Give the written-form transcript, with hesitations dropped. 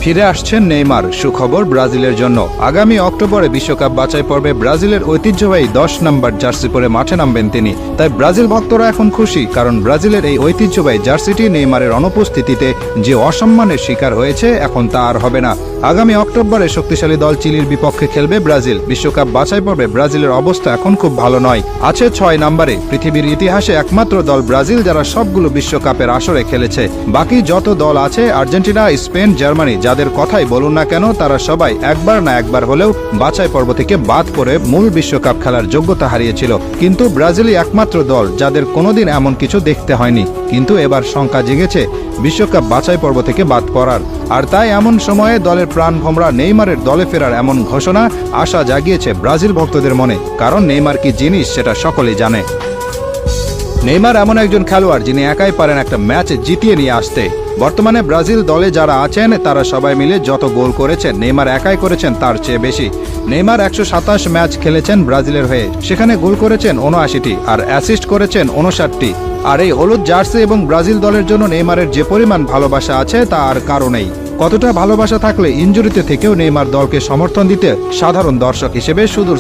ফিরে আসছেন নেইমার, সুখবর ব্রাজিলের জন্য। আগামী অক্টোবরে বিশ্বকাপ বাছাই পর্বে ব্রাজিলের ঐতিহ্যবাহী 10 নম্বর জার্সি পরে মাঠে নামবেন তিনি। তাই ব্রাজিল ভক্তরা এখন খুশি, কারণ ব্রাজিলের এই ঐতিহ্যবাহী জার্সিটি নেইমারের অনুপস্থিতিতে যে অসম্মানের শিকার হয়েছে, এখন তা আর হবে না। আগামী অক্টোবরে শক্তিশালী দল চিলির বিপক্ষে খেলবে ব্রাজিল। বিশ্বকাপ বাছাই পর্বে ব্রাজিলের অবস্থা এখন খুব ভালো নয়, আছে 6 নম্বরে। পৃথিবীর ইতিহাসে একমাত্র দল ব্রাজিল যারা সবগুলো বিশ্বকাপের আসরে খেলেছে। বাকি যত দল আছে, আর্জেন্টিনা, স্পেন, জার্মানি, যাদের কথাই বলুন না কেন, তারা সবাই একবার না একবার হলেও বাছাই পর্ব থেকে বাদ পড়ে মূল বিশ্বকাপ খেলার যোগ্যতা হারিয়েছিল। কিন্তু ব্রাজিলই একমাত্র দল যাদের কোনোদিন এমন কিছু দেখতে হয়নি। কিন্তু এবার শঙ্কা জেগেছে বিশ্বকাপ বাছাই পর্ব থেকে বাদ পড়ার। আর তাই এমন সময়ে দলের প্রাণভোমরা নেইমারের দলে ফেরার এমন ঘোষণা আশা জাগিয়েছে ব্রাজিল ভক্তদের মনে, কারণ নেইমার কি জিনিস সেটা সকলেই জানে। নেইমার এমন একজন খেলোয়াড় যিনি একাই পারেন একটা ম্যাচ জিতিয়ে নিয়ে আসতে। বর্তমানে ব্রাজিল দলে যারা আছেন তারা সবাই মিলে যত গোল করেছেন, নেইমার একাই করেছেন তার চেয়ে বেশি। নেইমার 127 ম্যাচ খেলেছেন ব্রাজিলের হয়ে, সেখানে গোল করেছেন 79টি আর অ্যাসিস্ট করেছেন 59টি। আর এই হলুদ জার্সি এবং ব্রাজিল দলের জন্য নেইমারের যে পরিমাণ ভালোবাসা আছে তা আর কারো নেই। কতটা ভালোবাসা থাকলে ইনজুরিতে থেকেও নেইমার দলকে সমর্থন দিতে সাধারণ দর্শক হিসেবে সুদূর